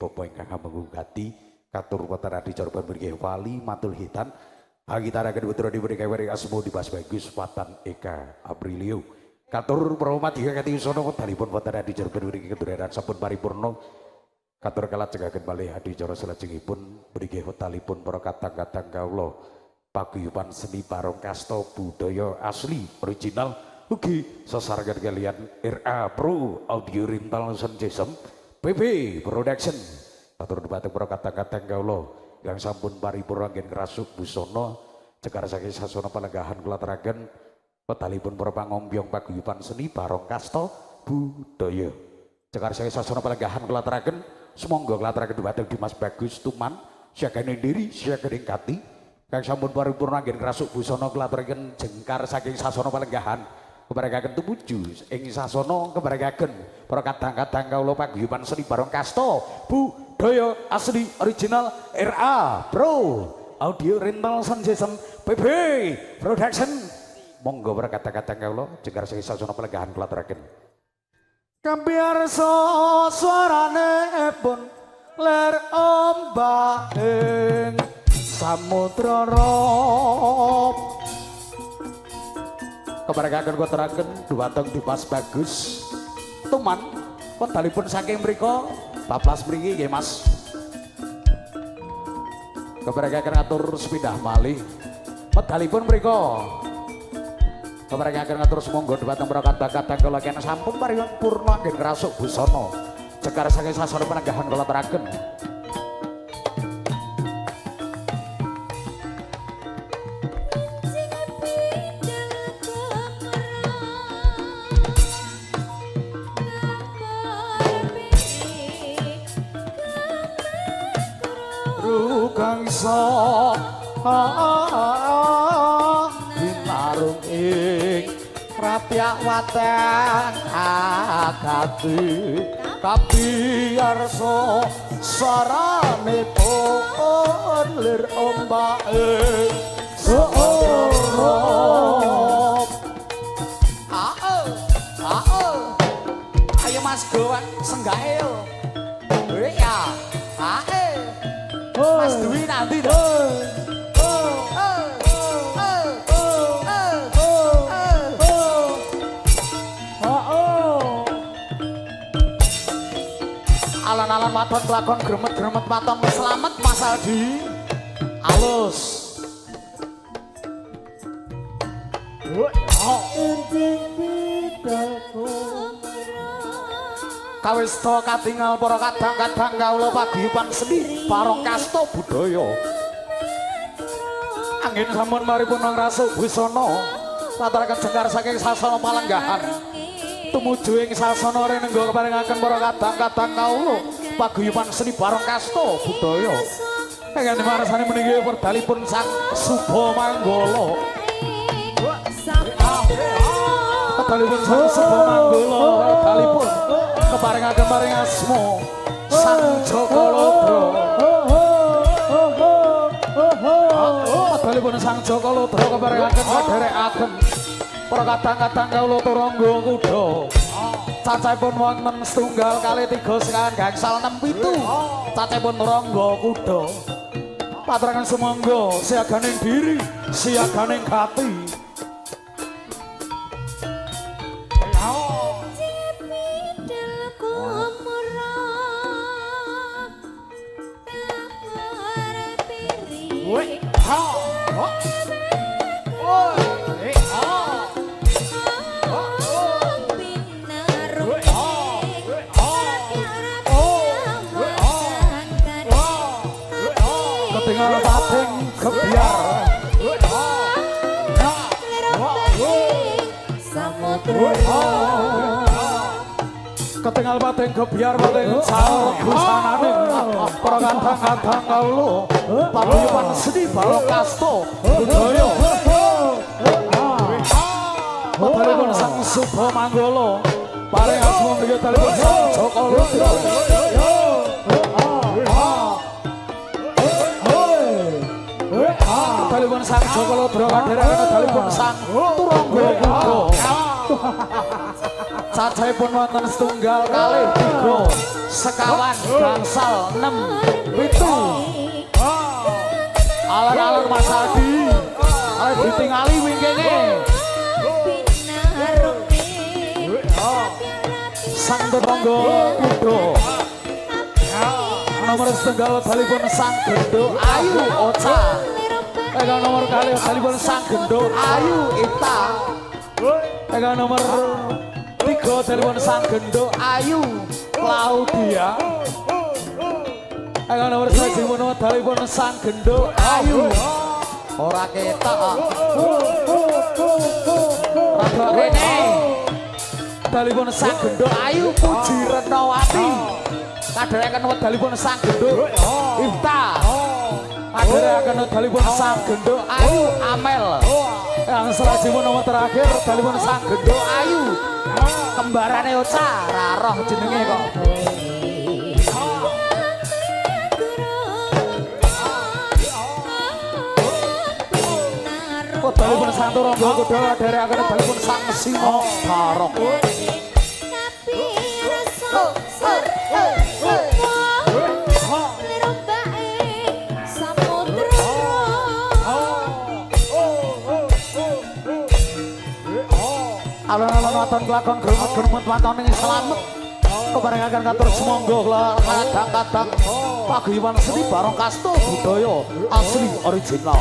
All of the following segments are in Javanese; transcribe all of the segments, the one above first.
Bapak ingkang menggugati katur wonten adi corban mriki wali matul hitan hagitaraken putra dipun kaweri asmo Dimas Bagus Watan Eka Aprilio katur perhormat hingga usana wektalipun wonten adi corban mriki keduraran sampun paripurna katur kalajengaken malih adicara salajengipun mriki wektalipun para kadang-kadang kawula paguyuban seni parangkasta budaya asli original ugi sesarengan kalian RA Pro Audio Rental Sound System PB Production atur dhumateng para kadang-kadang kawula yang sampun paripurna anggen ngrasuk busana cekar saking sasana palenggahan kula aturaken wektalipun para pangombyong paguyuban seni parangkasta budaya cekar saking sasana palenggahan kula aturaken sumangga kula aturaken dhumateng Dimas Bagus Tuman siagane ndiri siagane kati kang sampun paripurna anggen ngrasuk busana kula aturaken jengkar saking sasana palenggahan kebarakaken tumuju ing sasana kebarakaken para kadang-kadang kawula paguyuban seni parangkasta budaya asli original RA Pro Audio Rental Sound System PB Production monggo para kadang-kadang kawula jengkar saking sasana palenggahan kula aturaken Kambiarsa suarane pun ler ombak ing samudra rop kebarakaken kula aturaken dhumateng Dimas Bagus Tuman wektalipun saking mriku bablas mriki nggih Mas kebarakaken atur sepindah malih wektalipun mriku kebarakaken atur sumangga dhumateng para kadang-kadang kula kene sampun paripurna anggen ngrasuk busana cekar saking sasana panenggahan kula aturaken Rukangsa binarung ing krapyak wateng agati kabiyarsa sarane pun lir ombak ing sorop ayo Mas Gowan senggae yo ya Mas Dwi nanti dong. Alan-alan waton kelakon gremet-gremet waton selamat Mas Aldi. Alus. Kawista katingal para kadang-kadang kawula paguyuban seni parangkasta budaya anggen sampun paripurna ngrasuk busana aturaken jengkar saking sasana palenggahan tumuju ing sasana renengga keparingaken para kadang-kadang kawula paguyuban seni parangkasta budaya ingkang dimarsani menika wektalipun Sang Suba Manggala wektalipun Sang Suba Manggala wektalipun keparingaken paring asma Sang Jaka Lodra wektalipun Sang Jaka Lodra keparingaken kadherekaken para kadang-kadang kawula turangga kuda cacahipun wonten setunggal kalih 3 sekawan gangsal 6 7 cacahipun turangga kuda patrangan sumangga siaganing diri siaganing kati ketinggal pating kebiar ketinggal pating kebiar pating caur busanane para kadang-kadang kawula paguyuban seni parangkasta budaya wektalipun Sang Suba Manggala paring asma menika talipun Sang Jaka Lodra talipun Sang Jaka Lodra kadherekaken talipun Sang Turangga Kuda sajaipun wonten setunggal kalih tiga sekawan gangsal 6 7 alon-alon Mas Adi ayo ditingali wingkene sang tetangga kudo nomor setunggal dalipun sang gendo Ayu Ocha pegang nomor kali dalipun sang gendo Ayu Ita pegang nomor 3 dalipun sang gendo Ayu Claudia pegang nomor 1 dalipun sang gendo Ayu ora ketok rada kene dalipun sang gendo Ayu Puji Renawati kadherekaken wedalipun sang gendo Ifta kadherekaken wedalipun sang gendo Ayu Amel yang selajengipun nomor terakhir dalipun sang gendo Ayu kembarane Ocha ra roh jenenge kok dalipun sang Turangga kuda kadherekaken dalipun sang Sima Barok alon-alon waton kelakon gremet-gremet waton ing slamet keparengaken katur semangga kadang-kadang paguyuban seni barong kasta budaya asli original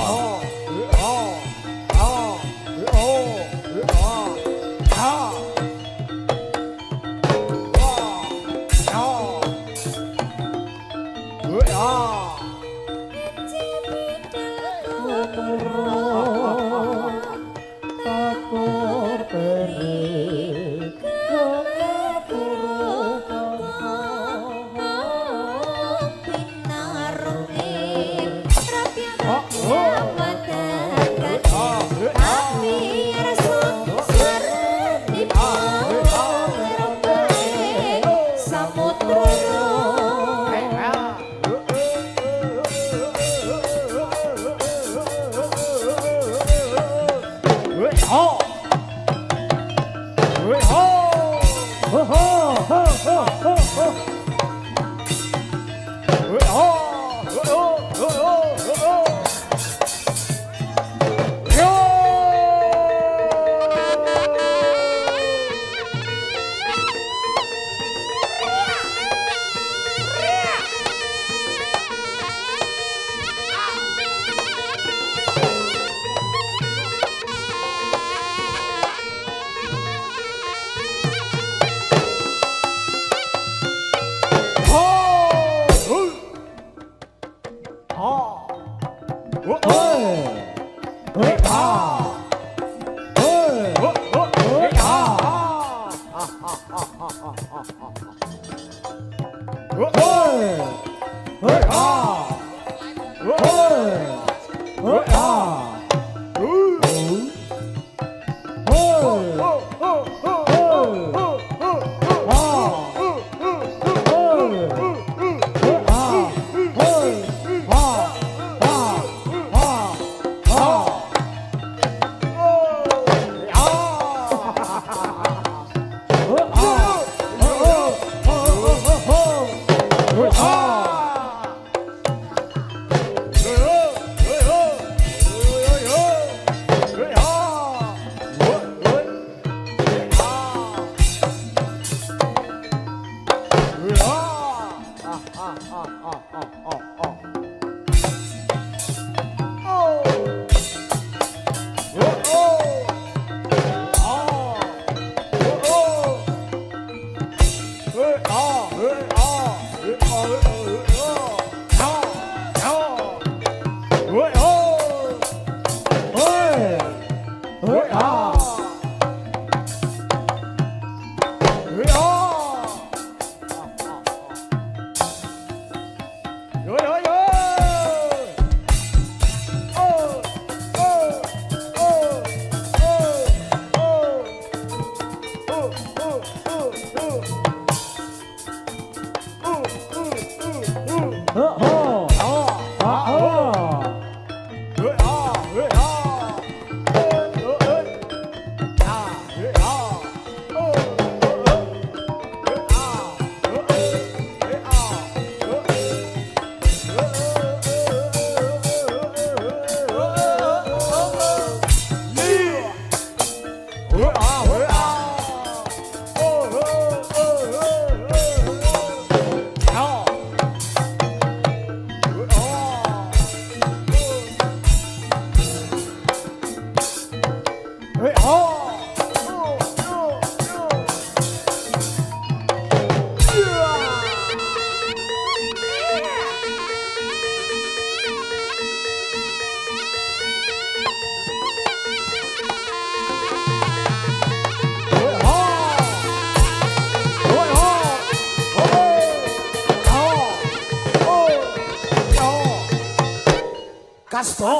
Sasta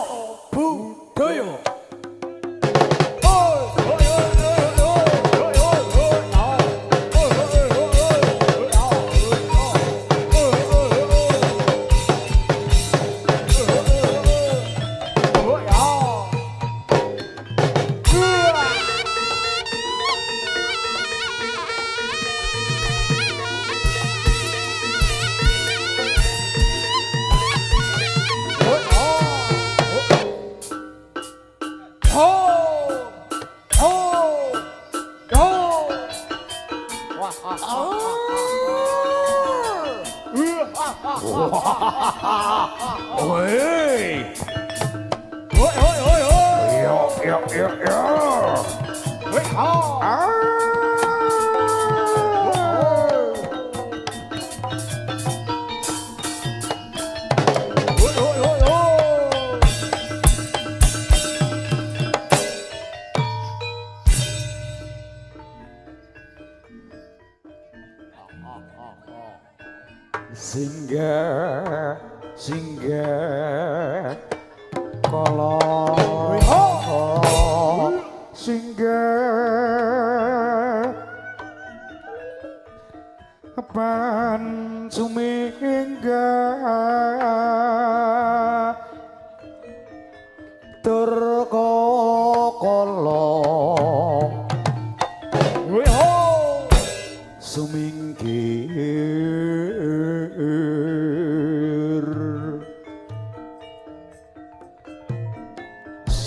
budaya. Woi. Singgah kala singgah pan suminggah tur kala sumingkir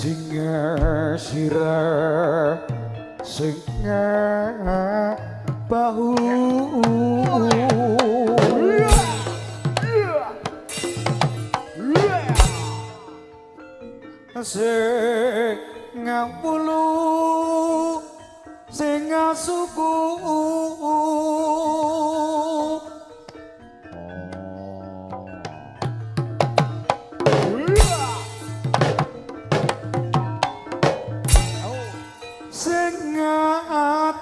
singa sirah singa bahu singa bulu singa suku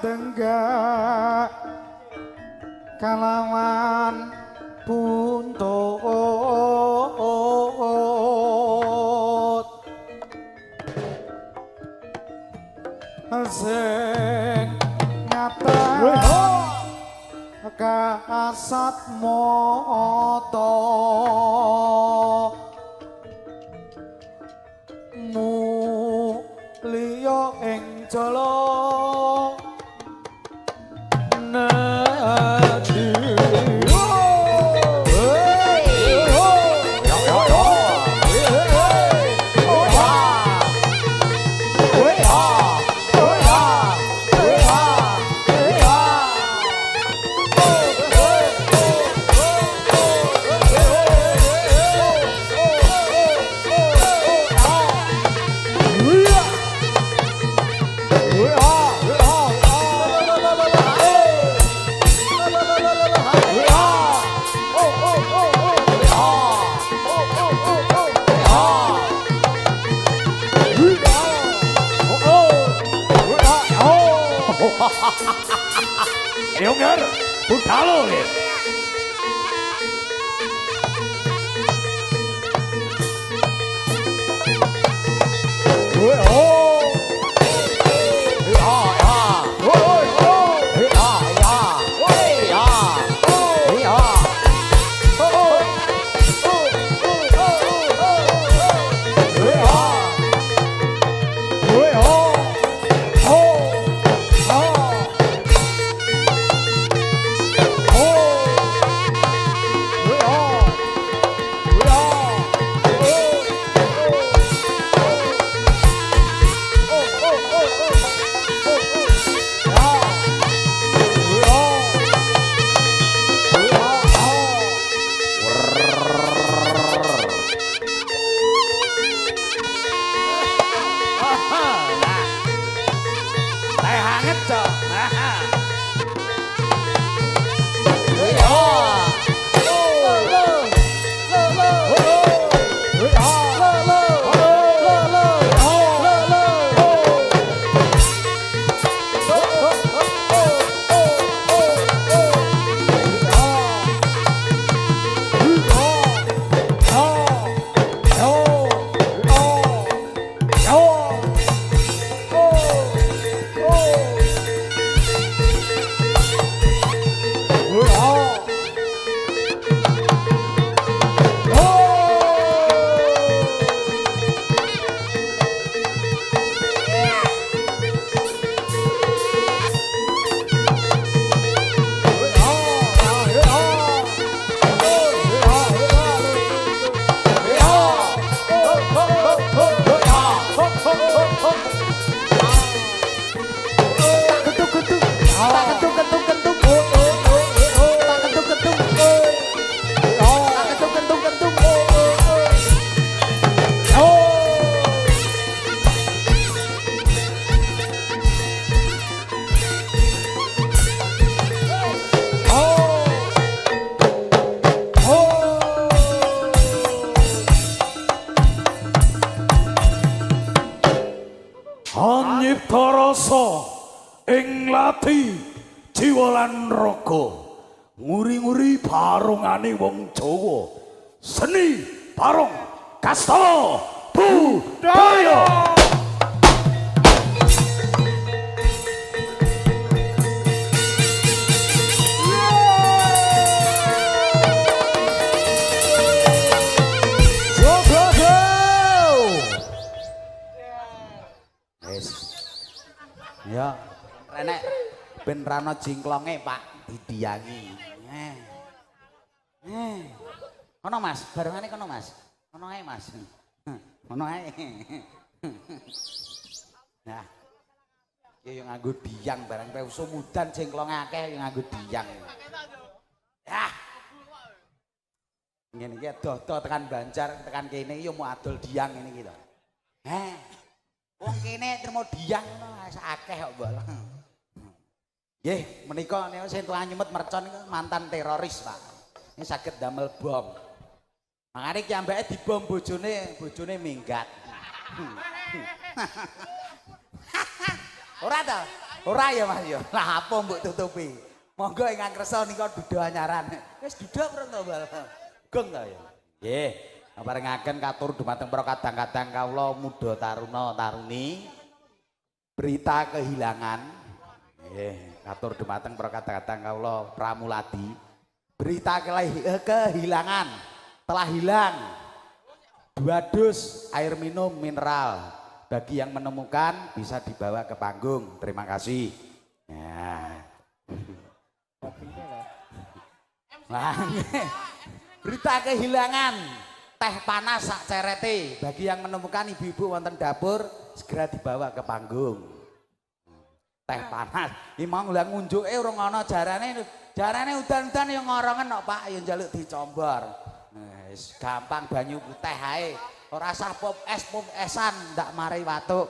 tenggak kalawan buntut sing nyata kasat mata mulya ing jala Younger, putalo ya. Oh! rasa ing lati jiwa lan raga nguri-nguri barongane wong Jawa seni barong kasta budaya. Ya, renek ben rano jingklonge Pak didiangi. Kono Mas, barengane kono Mas. Kono ae Mas. Kono ae. Nah. Ya yo nganggo diang barang kowe sumudan jingklonge akeh yo nganggo diang. Ya. Ngene iki dodo tekan Banjar, tekan kene yo mau adol diang ngene iki to. Wong kene terima diang ngono akeh kok mbok. Nggih, menika niku sing tuang nyemut mercon niku mantan teroris, Pak. Ini saged damel bom. Mangane ki ambeke dibom bojone minggat. Ora ta? Ora ya Mas ya. Lah apa mbok tutupi? Monggo ingkang kersa nika duda anyaran. Wis duda preng to, Mbak. Gong ta ya. Nggih. Parengaken katur dumateng para kadang-kadang kawula muda taruna taruni berita kehilangan. Nggih, katur dumateng para kadang-kadang kawula pramuladi berita kehilangan telah hilang 2 dus air minum mineral. Bagi yang menemukan bisa dibawa ke panggung. Terima kasih. Ya. Berita kehilangan teh panas sak cerete. Bagi yang menemukan ibu-ibu wonten dapur segera dibawa ke panggung. Teh panas. Iki mau lha ngunjuke urung ana jarane udan-udan yang ngorongen kok Pak ya njaluk dicombor. Wis gampang banyu teh ae. Ora usah pop esan ndak mari watuk.